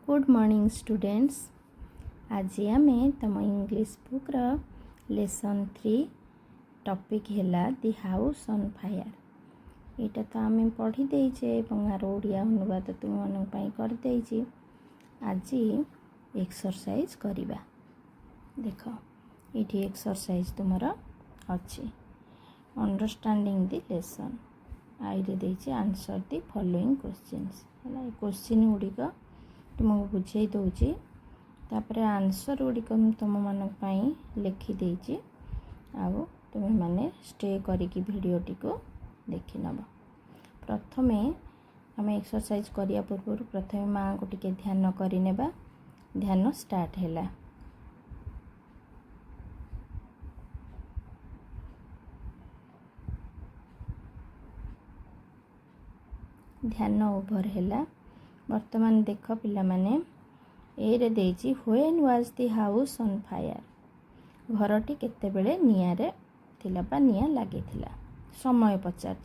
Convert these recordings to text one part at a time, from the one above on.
Good morning students. आज आम तुम इंग्लिश बुक लेसन 3 टॉपिक है दि हाउस ऑन फायर। यहाँ तो आम पढ़ी देचे यार ओडिया अनुवाद तुम मन करदे। आज एक्सरसाइज करवा। देख ये एक्सरसाइज तुमर अच्छी अंडरस्टैंडिंग दि लेसन। आईरे देचे आंसर दि फॉलोइंग क्वेश्चंस है। क्वेश्चन गुड़िक तुमको बुझे दूची तापर आंसर गुड़िक तुम मन लिखिदे। आउ तुम्हें माने स्टे करिकी वीडियो टी को देखि नब। प्रथमे आम एक्सरसाइज करिया पूर्व प्रथमे माँ को टिके ध्यान करिनेबा। ध्यान स्टार्ट है। ध्यान ओभर है। वर्तमान देख पिला माने ए देजी when was the house on fire. घरटी केतेबेले निआरे थिला बा निआ लागी थिला समय पचार।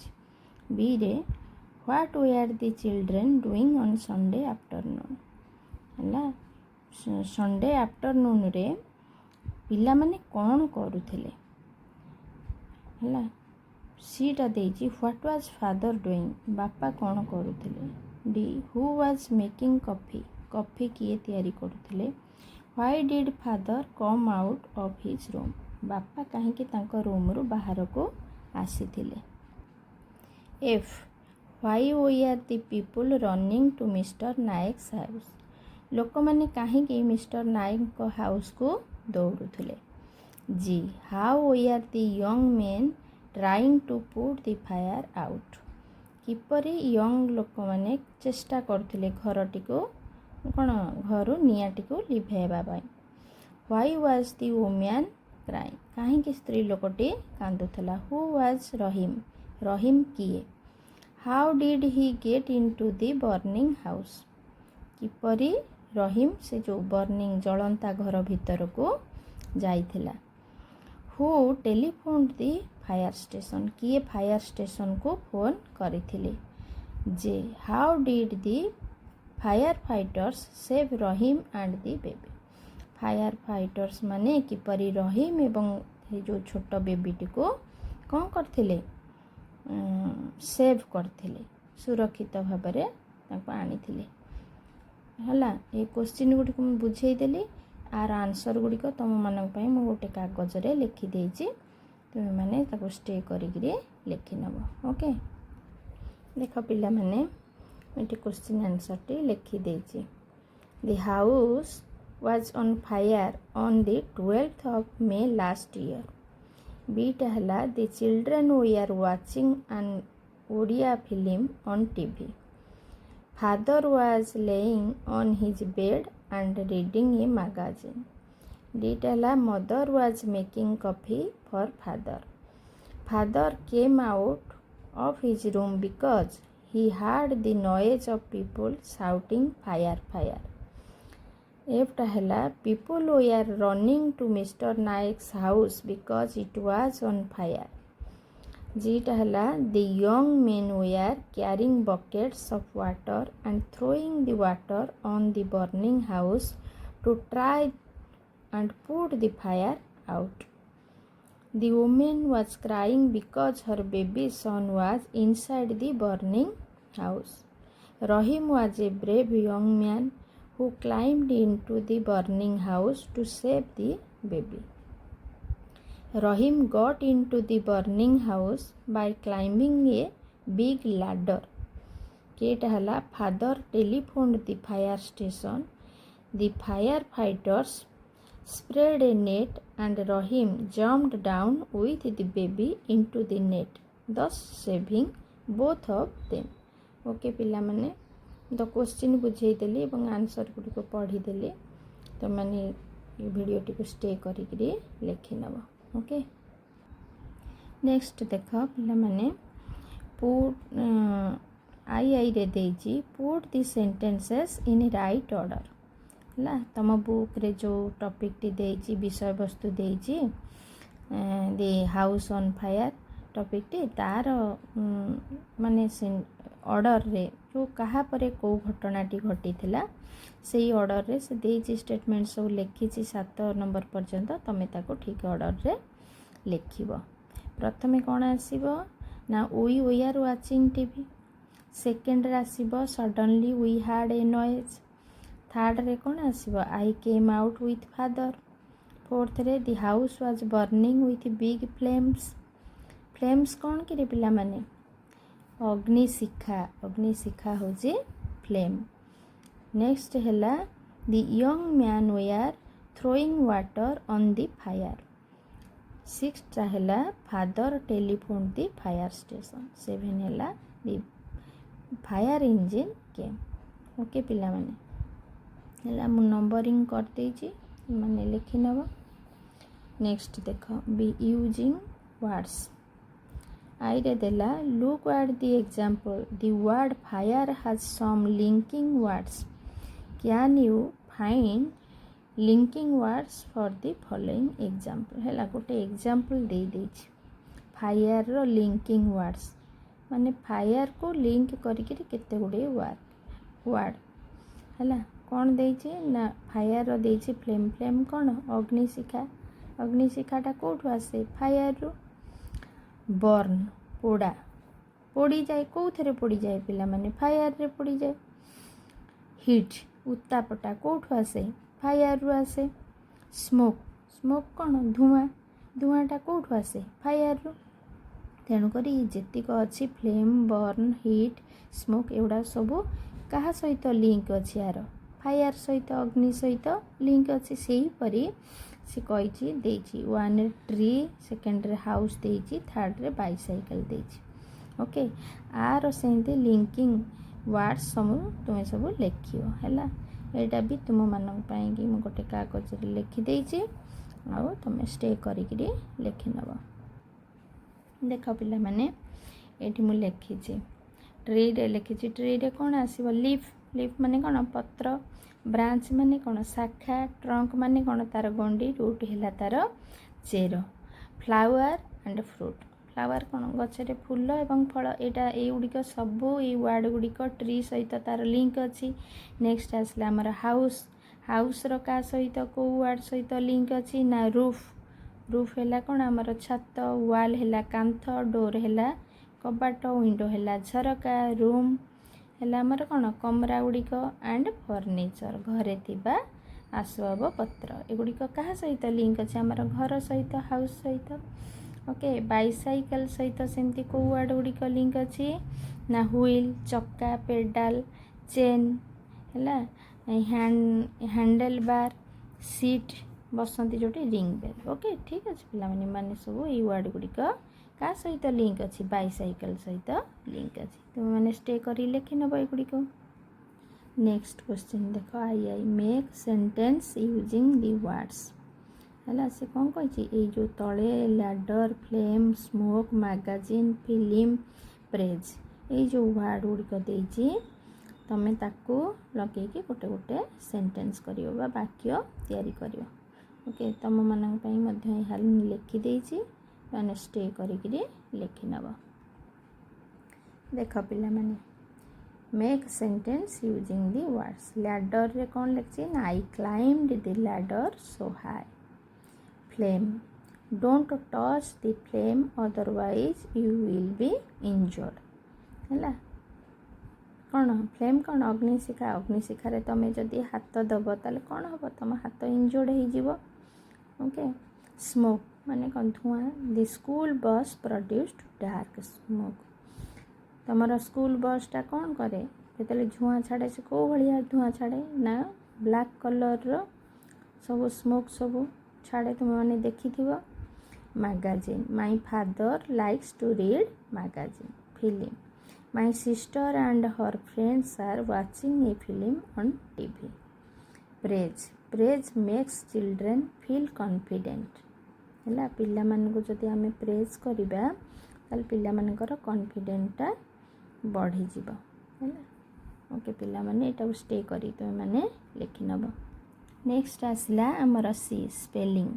बी रे what were the children doing on Sunday afternoon है। संडे आफ्टरनून रे पिला माने कौन करुथिले है। सीटा देजी व्हाट वाज फादर डूइंग। बापा कौन करुथिले। D who was making coffee. Coffee किए तैयारी करुथिले। Why did father come out of his room. बापा कहीं तांको रूम रु बाहर को आसीथिले। F why were the people running to mister Nayak's house. लोक माने कहीं मिस्टर नायक को हाउस को दौड़ुथिले। G how were the young men trying to put the fire out. किपरि यंग लोक माने चेष्टा करथिले घरटी को कौन घर निआटी को लिभेबा पाई। Why was the women crying. कहीं स्त्री लोकटी कांदुथला। Who was Rahim. रहीम किए। How did he get into the burning house. किपरि रहीम से जो बर्निंग जलंता घर भीतर को जाइथिला। Who telephone the fire station. किए फायर स्टेशन को फोन करिथिले। जे how did the fire fighters save Rahim and the baby. Fire fighters माने किपरि रहीम एवं जो छोट बेबीटी को कौन करथिले सेव करथिले सुरक्षित भाव में आनीथिले हला। ये क्वेश्चन गुड़िक मुझे बुझेदेली। आर आंसर गुड़िक तुम मानक मु गोटे कागज रे लिखिदे। तुम मैंने स्टे करिकी लिखि नब। ओके देख पिला माने ये क्वेश्चन आंसर टी लिखिदे। The house was on fire on the 12th of May last year. बीटा है the children were watching an Odia film on TV. Father was lying on his bed and reading a magazine. डीटा mother was making coffee for father. Father came out of his room because he heard the noise of people shouting fire fire. एफटा है people we are running to mister Nayak's house because it was on fire. जीटा है the young men were carrying buckets of water and throwing the water on the burning house to try and put the fire out. The woman was crying because her baby son was inside the burning house. Rahim was a brave young man who climbed into the burning house to save the baby. Rahim got into the burning house by climbing a big ladder. Kate hala father telephoned the fire station. The firefighters spread a net and Rahim jumped down with the baby into the net, thus saving both of them. Okay पिला माने the question बुझेदेली और answer गुड़िक पढ़ीदेली। तो मैंने video T को stay करिकी लिखि नब। Okay next देख पिला माने पुट आई रे देजी put the sentences in right order है। तुम बुक रे जो टॉपिक टी देजी विषय वस्तु देजी the house on fire topic टी तार माने ऑर्डर रे जो कहा परे को घटनाटी घटी से ऑर्डर रे से देची स्टेटमेंट सब लिखी 7 नंबर पर्यंत तुम ताको ठीक ऑर्डर रे लिखिबो। प्रथमे कौन आसीबो ना were watching TV. Second रे आसीबो suddenly we had a noise. Third रे कौन आसीबो I came out with father. Fourth रे the house was burning with big flames. Flames कौन कि पिला माने अग्निशिखा। अग्निशिखा होची फ्लेम। नेक्स्ट हैला the young man were throwing water on the fire. Sixth हैला father telephone the fire station. 7 हैला the fire engine came. Okay पिला माने हैला मु नंबरिंग कर देछि माने लिखि नबो। नेक्स्ट देखो बी यूजिंग वर्ड्स। आई रे देला look at the example the word fire has some linking words. Can you find linking words for the following example. हैला गोटे एग्जांपल दे देछि फायर रो लिंकिंग वर्ड्स माने फायर को लिंक करिके केते गुडे वर्ड हैला कौन देछि ना फायर रो देछि फ्लेम। फ्लेम कौन अग्निशिखा। अग्निशिखाटा कोठु आसे फायर रो। बर्न पोड़ा पोड़ी जाए कौथरे पोड़ी जाए पिला माने फायर रे पोड़ी जाए। हिट उत्तापटा कोठु आसे फायर रो आसे। स्मोक स्मोक कौन धुआं। धुआंटा कोठु आसे फायर रो। तेणु करी जेतिक अच्छी फ्लेम बर्न हिट स्मोक एवडा सब कहा सहित लिंक अच्छी यार फायर सहित अग्नि सहित लिंक अच्छी सेही परी से कही देछि। 1 रे ट्री सेकेंड रे हाउस देछि थर्ड रे बाइसाइकल देछि। ओके आर सेंती लिंकिंग वर्ड्स सब तुम सब लिखियो हैला। एटा भी तुम मानक पई कि मु गोटे कागज रे लिखि देछि आ तुम स्टे करिकरी लिखि नबो। देख पिला माने एठी मु लिखिछि ट्री रे लिखिछि। ट्री रे कोन आसीबो लीफ। लीफ माने कोन पत्र। ब्रांच माने कोन शाखा। ट्रंक माने कोन तार गंडी। रूट हैला तार चेर। Flower and fruit. फ्लावर कोन गछरे फूल एवं फल एटा ए गुडिक सब ए वर्ड गुडिक ट्री सहित तार लिंक अछि। नेक्स्ट आसला हमर हाउस। हाउस रो का सहित को वर्ड सहित लिंक अछि ना रूफ। रूफ हैला कोन हमर छत। वॉल हैला कांथ। डोर हैला कबाट। विंडो हैला झरका। रूम हैला हमर कोन कमरा गुडिक एंड फर्नीचर घरे थिबा आसबाब पत्र एगुडिक कहा सहित लिंक अछि हमर घर सहित हाउस सहित। ओके बाइसाइकल सहित सेमती को वर्ड गुडिक लिंक अछि ना व्हील चक्का पेडाल चेन हैला हैंडल बार सीट बसंती जोटी रिंग बेल। ओके ठीक अछि पिला माने सब ई वर्ड गुडिक का सहित लिंक अछि बाइसाइकल सहित लिंक अछि। तुम माने स्टे करी लिखि नबो एगुडिक। नेक्स्ट क्वेश्चन देखो I make sentence using the words हैला से कौन कही ए जो तले ladder flame smoke magazine film praise ए जो वर्ड गुडिक देछि तमे ताको लगेकी गोटे गोटे सेंटेंस करियो बा वाक्य तैयारी करियो। ओके तुम मानक पई मध्य हाल लिखि देछि माने स्टे करिकरी लिखि नबो। देख पिला माने make sentence using the words. Ladder रे कौन लिखछि ना आई climbed the ladder so high. Flame don't touch the flame otherwise you will be injured हैला कौन फ्लेम कौन अग्निशिखा। अग्निशिखा रे तमे जदि हाथ दब ताले कौन हबो तम हाथ इंजर्ड हो जिवो। ओके स्मोक माने कौन धुआं। The school bus produced dark smoke. तमर स्कूल बसटा कौन करे जेतले धुआं छाड़े से को भलिया धुआं छाड़े ना ब्लैक कलर रो सब स्मोक सब छाड़े तुम माने देखिथिबो। Magazine my father likes to read magazine. Film my sister and her friends are watching a film on TV. Praise praise makes children feel confident हैला पिला मानकु जदि आमे प्रेज करिबा ताल पिला मानकर कॉन्फिडेंटटा बढ़ी जीव हैला। ओके पिला माने एटा स्टे करी तो माने लिखि नबो। नेक्स्ट आसला हमर C spelling.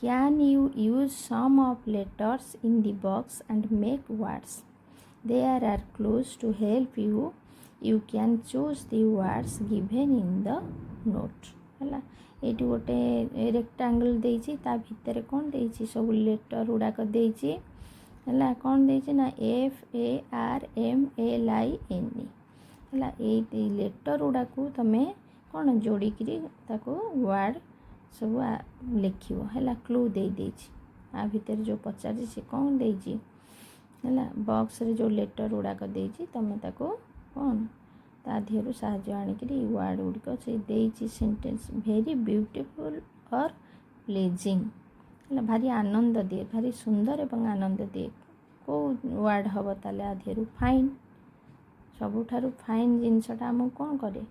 Can you use some of letters in the box and make words. There are clues to help you. You can choose the words given in the note. है ये गोटे रेक्टांगल देछि ता भितर कौन देछि सब लेटर गुड़ाक देछि है कौन देछि ना FARMLINE है लेटर गुड़ा को तुम कौन जोड़िकी ताको वर्ड सब लिखियो है क्लू दे देछि आ भितर जो पचारि से कौन देछि है बॉक्स रे जो लेटर गुड़ाक देछि तुम ताको कौन ता देहरु साहाଯ୍य आनिकरी वर्ड गुड़िक से देछि सेंटेंस वेरी ब्यूटीफुल और प्लेजिंग है भारी आनंद दिए भारी सुंदर एवं आनंद दिए को वर्ड हम ताले आ देहरु फाइन सबुठारु फाइन जिनसटा आमको कौन करे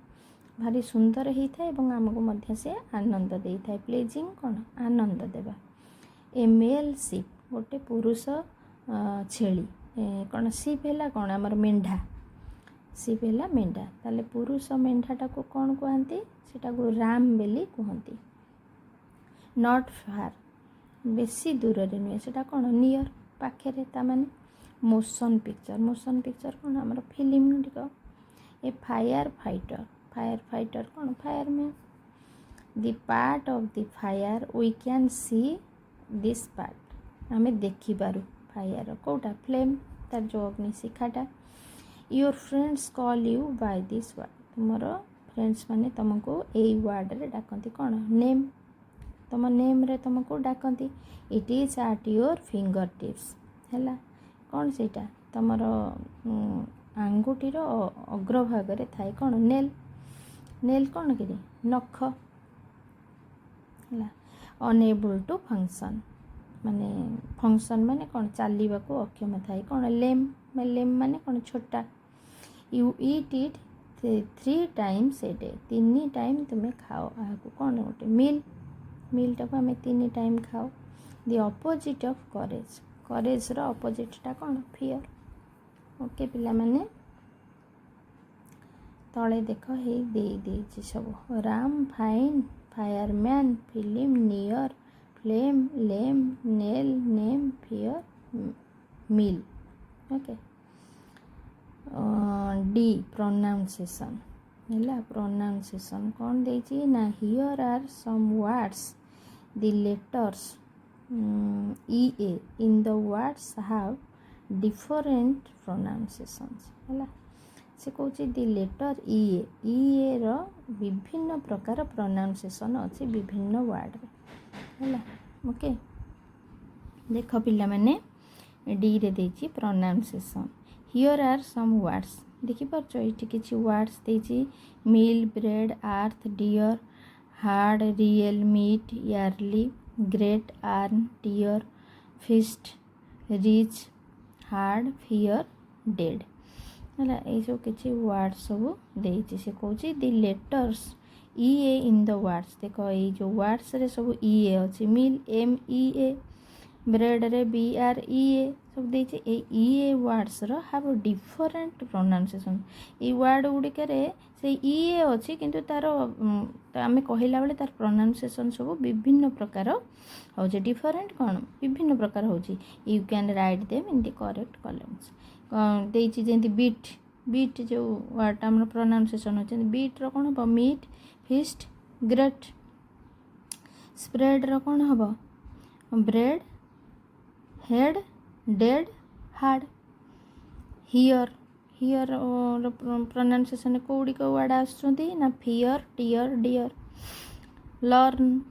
भारी सुंदर होता है एवं आमको मध्य से आनंद देता है प्लेजिंग कौन आनंद देवा ए मेल सिप गोटे पुरुष छेली कौन सिप है कौन आमर मेंढा सिप है मेंढा ताले पुरुष मेंढाटा को कौन कहते सेटा को राम बेली कहती नॉट फार बेसी दूर रे नुहे सेटा कौन नियर पाखे तामाने मोशन पिक्चर कौन आमर फिल्म गुड़िक ए फायर फाइटर कौन fireman the part of the fire we can see this part आमे देखि पारू फायर कोटा फ्लेम तार जो अग्नि शिखाटा your friends call you by this word तुमर फ्रेंड्स माने तुमको एई वर्ड रे डाकंती कौन नेम तुम नेम रे तुमको डाकंती it is at your finger tips है कौन सेटा तुमर आंगुटीर अग्रभाग रे थाए कौन नेल कौन कि नख है अनेबल टू फंक्शन माने कौन चलवा को अक्षम थाए कौन लेम माने कौन छोटा you eat it 3 times a day 3 time तुम्हें खाओ आपको कौन गोटे मिलटा को आम 3 टाइम खाओ द अपोजिट ऑफ करेज रो अपोजिटा कौन फियर ओके पिला माने तले देख हे दे सब ram fine fireman film near flame lame nail name fear mill okay D pronunciation है प्रोनाउंसिएशन कौन देछि ना here are some words the letters EA in the words have different pronunciations है से कौन द लेटर EA रो विभिन्न प्रकार pronunciation अच्छी विभिन्न वर्ड है ओके देख पिला माने डी रे देछि pronunciation here are some words देखि परछ एठी किछि वर्ड्स देछि meal bread earth dear heard real meat early great earn tear feast reach heard fear dead है ये सब किसी वर्ड सब देछि से कौन the letters EA in the words देख ये जो वर्ड्स रे सब EA अच्छी मिल MEA ब्रेड रे BREA सब देछि ए EA वर्ड्स रो हैव डिफरेंट प्रोनाउंसिएशन ए वर्ड गुड़िक से EA अच्छी किंतु तार आम कहला बेले तार प्रोनाउंसिएशन सब विभिन्न प्रकार हो डिफरेंट कौन विभिन्न प्रकार हो you can write them in the correct columns देछि जेंति बीट जो वर्ड आम प्रोनाउंसिएशन होचे बीट रो कौन हम मीट फिस्ट ग्रेट स्प्रेड रो कौन हम bread head dead heard here pronunciation कौड़ी को वर्ड आसुँच ना फियर टियर डियर लर्न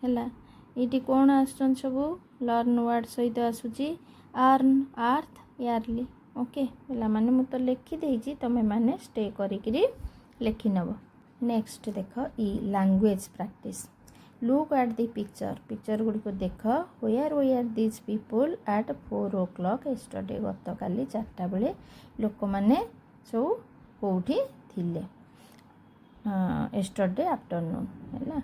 है ये कौन आसुँच सब लर्न वर्ड सहित आसूची अर्न अर्थ यार्ली ओके पिला माने मु तो लिखी देछि तमे माने स्टे करिकरी लिखि नब नेक्स्ट देख ई language practice look at the picture गुड़ी को देख where this people at 4 o'clock yesterday गत काली 4टा बेले लोक माने सब कौटी थिले एस्टरडे आफ्टरनून है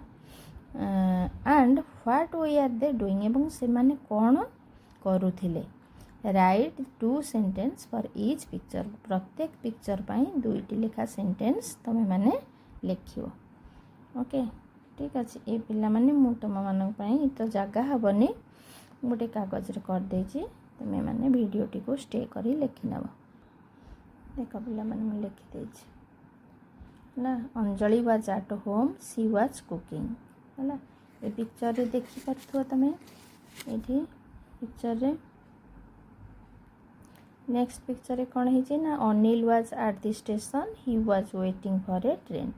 and what were they doing एवं से माने कौन करुथिले write 2 sentence for each picture प्रत्येक पिक्चर पाई 2टी लेखा सेंटेंस तमे माने लिखियो ओके ठीक अच्छे ये पिला माने मु तुम मान तो जगह हेनी गोटे कागज रे कर देछि तुम्हें मैंने वीडियोटी को स्टे करी लिखि नब। देख पिला मैंने लिखि देछि ना Anjali was at home she was cooking है ये पिक्चर रे देखि पारथो तमे एठी पिक्चर रे। नेक्स्ट पिक्चर रे कौन है ना Anil was at the station he was waiting for a train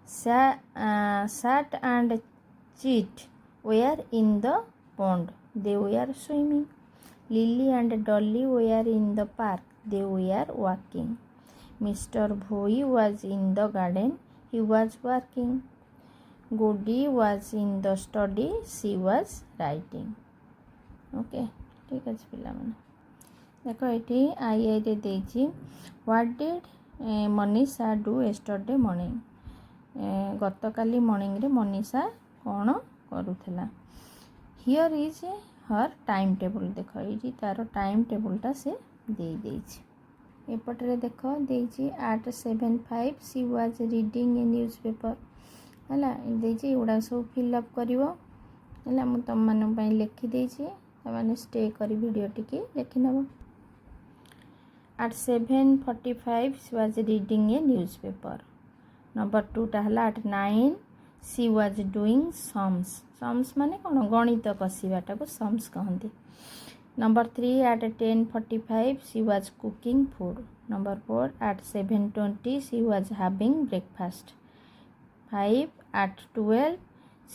sat and cheat were in the pond they were swimming Lily and Dolly were in the park they were walking Mr. Bhoi was in the garden he was working Goody was in the study she was writing okay ठीक अच्छे पिला माने देखो ये I रे देछि what did Manisha do yesterday morning गतकाली morning रे मनीषा कौन करूथला here is her time table देख ये तार टाइम टेबलटा से दे देछि एपटरे देख देछि 8:75 she was reading A newspaper हला देछि एडा सब फिलअप करिवो हला मु तम माने पई लिखि देछि तमाने स्टे करी वीडियो टिके लिखि नबो। At 7:45 she was reading a newspaper. Number 2 टा हला at 9 she was doing sums माने कौन गणित कषाटा को सम्स कहती। Number 3 at 10:45 she was cooking food. Number 4 at 7:20 she was having breakfast. 5 at 12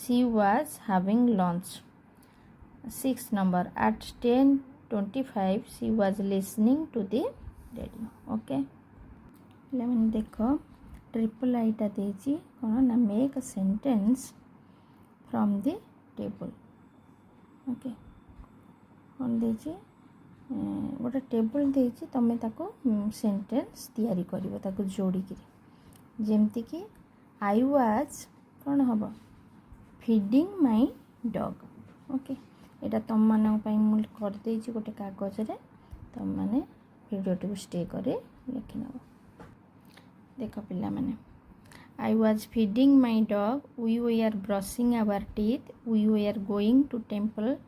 she was having lunch. 6 number at 10:25 she was listening to the radio. Okay मैंने देखो triple आईटा देछि कौन ना make a sentence from the table okay कौन देछि गोटे table देछि तमे ताको सेंटेंस तैयारी करिवो ताको जोड़ी करी जेमति कि आई वाज कौन हबो फीडिंग माय डॉग ओके एटा तम मानन पई मु कर देछि गोटे कागज रे तम माने वीडियो को स्टे करे लिखि नबो। देख पिला माने I was feeding my dog. We were brushing our teeth. We were going to temple.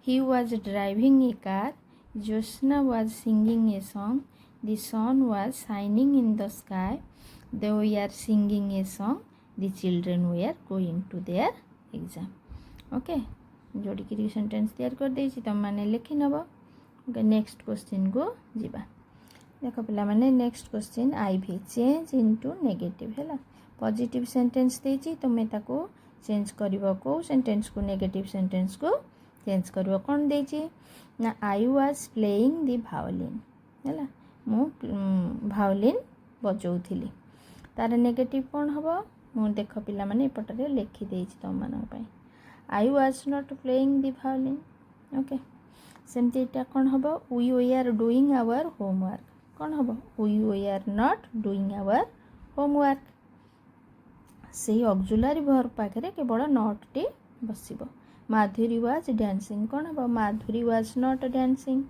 He was driving a car. Jyotsna was singing a song. The sun was shining in the sky. They were singing a song. The children were going to their exam. Okay. जोड़ी की sentence तैयार कर देछि तम माने लिखि नबो। Okay next question को जीवा। देखो पिला माने next question IV change into negative हैला पॉजिटिव सेंटेंस देछि तुमे ताको चेंज करिवो को सेंटेंस को नेगेटिव सेंटेंस को चेंज करिवो कोन देछि ना I was playing the violin हैला मु वायोलिन बजौथिली तार नेगेटिव कोन हबो मु देख पिला माने एपटरे लिखि देछि तुम मानन पई I was not playing the violin okay सेमति एटा कोन हबो we were doing our homework कौन हम we are not doing our homework से ऑक्सिलरी वर्ब पाखे केवल नॉट टी बसिबो। माधुरी वाज डांसिंग कौन हम Madhuri was not dancing.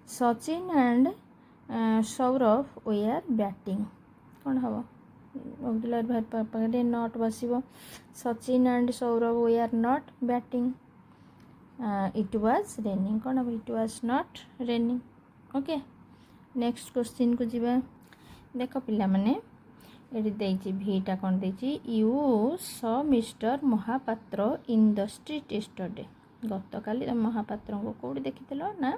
Sachin and Saurabh we are batting कौन हम ऑक्सिलरी वर्ब पाखे नॉट बसिबो। Sachin and Saurabh we are not batting. It was raining कौन हम it was not raining okay next question को जीवा। देख पिला माने एडी देछि भीटा कोन देछि you saw Mr Mahapatra in the street yesterday गतकाली महापात्र को कोडी देखिथिलो ना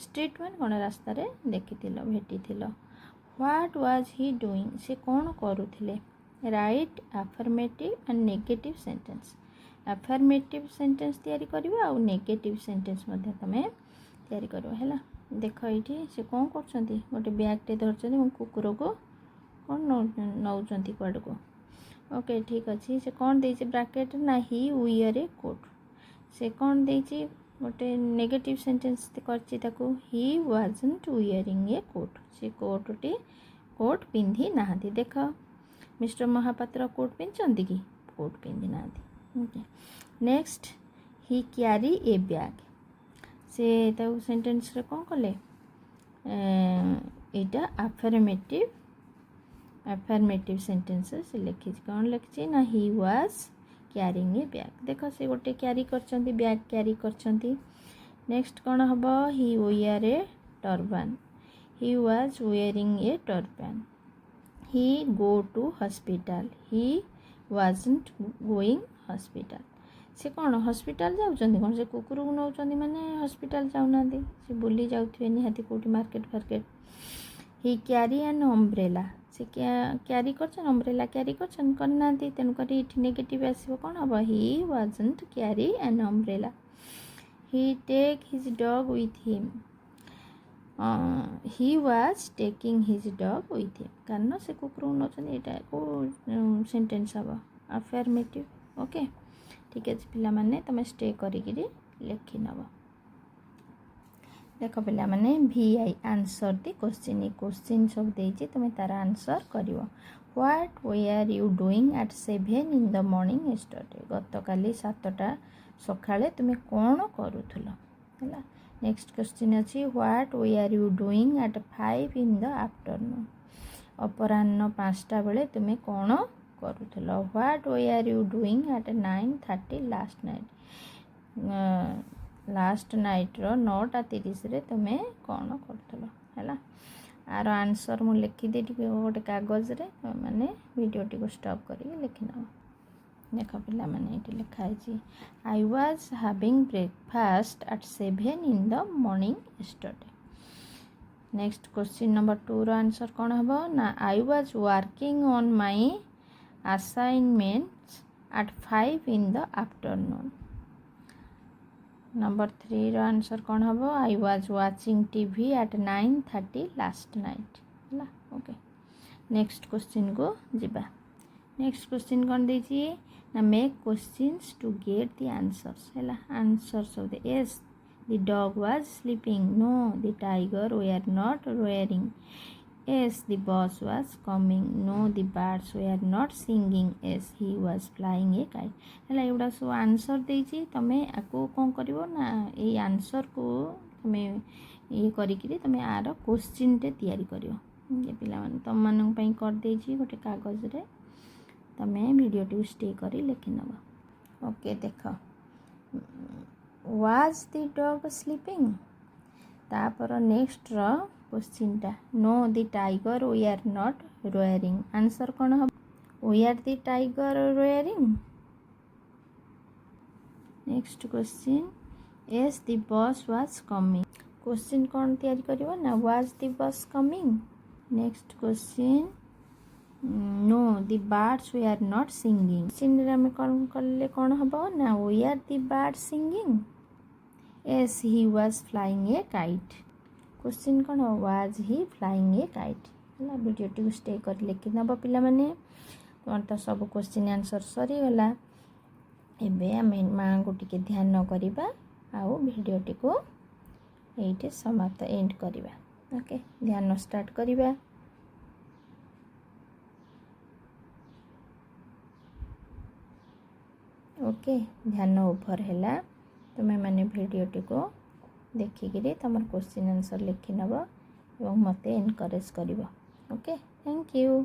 स्ट्रीट मान कोन रास्ता रे देखिथिलो भेटिथिलो। व्हाट वाज ही डूइंग से कोन करूथिले write affirmative and negative sentence. Affirmative sentence तैयारी करबो आ नेगेटिव सेंटेंस मध्ये तमे तैयारी करबो हैला। देख ये से कौन कर गोटे बैगटे धरछन कुकुर को कौन नौचंती कुआड़ को ओके ठीक अच्छे से कौन देछि ब्रैकेट ना ही वियर ए कोट से कौन देछि गोटे नेगेटिव सेंटेंस करछि ताको he wasn't wearing a coat से कोट पिंधि नाहंती। देख मिस्टर महापात्र कोट पिंधचंती कि कोट पिंधि नाहंती okay next he carry a bag से ताऊ सेंटेंस रे कौन कले एटा अफर्मेटिव सेंटेंस से लिखि कौन लिखि ना he was carrying A bag. देख से गोटे क्यारी करछंती बैग क्यारी करछंती नेक्स्ट कौन हम he wear a turban he was wearing a turban he go to hospital he wasn't going hospital से कौन हॉस्पिटल जाऊँच कौन से कुकुर को नौ माने हॉस्पिटल जाऊना से बुली जाऊे निहाती कौटी मार्केट फार्केट ही क्यारी एन अम्ब्रेला से क्यारी कर अम्ब्रेला क्यारी करना तेणुक नेगेटिव आसो कौन हम he wasn't carry an umbrella he take his dog with him he was taking his dog with him कारण से कुकुर को नौ को सेंटेंस हम अफर्मेटिव ओके ठीक है पिला माने तुम स्टे करिकी लिखि नब देख पिला माने VI आंसर दी क्वेश्चन सब देछि तुम तार आंसर करिवो what were you doing at 7 in the morning yesterday गतकाली 7टा सकाळे तुम कौन करूथुलो हैला नेक्स्ट क्वेश्चन अछि what were you doing at 5 in the afternoon अपराह्न 5टा बेले तुम कौन करूथुलो what were you doing at 9:30 last night रो 9:30 रे तुम कौन करूथुलो हैला आर आंसर मु लिखि देटी गोटे कागज रे माने वीडियो टी को स्टॉप करी लिखि न देख पिला माने एटी लिखा है I was having breakfast at 7 in the morning yesterday next question number 2 रो आंसर कौन हबो ना I was working on my assignments at 5 in the afternoon number 3 रो आंसर कौन हम I was watching TV at 9:30 last night है okay next question को जीवा नेक्स्ट क्वेश्चन कौन देछि ना make questions to get the answers है answers of the yes the dog was sleeping no the tiger were not roaring yes the bus was coming no the birds were not singing yes he was flying a kite हला एवडा so answer देछि तमे आको कोन करिवो ना A answer को तमे ये करिकरी तमे are question टे तयारी करिवो ये पिला माने तम मानन पई कर देछि गोटे कागज रे तमे वीडियो टी स्टे करी लिखि नबा ओके देखो was the dog sleeping तापर नेक्स्ट रो क्वेश्चन टा no the tiger were not roaring answer कौन हम were the tiger roaring next question yes the bus was coming question कौन तैयारी करिवो ना was the bus coming next question no the birds were not singing question रे हम कौन करले कौन हबो ना were the birds singing yes he was flying a kite question कौन was he flying a kite है वीडियो टी स्टे कर लिखि नब पिला माने तुम तो सब क्वेश्चन आंसर सरी गला एबे आम माँ को टिके ध्यान करवा आउ वीडियो टी को एइटे समाप्त एंड करवा ओके ध्यान स्टार्ट करवा ओके ध्यान ओभर हैला तुम मैंने वीडियो टी को देखिकी तुम क्वेश्चन आंसर लिखि नब और मते एनकरेज कर ओके थैंक यू।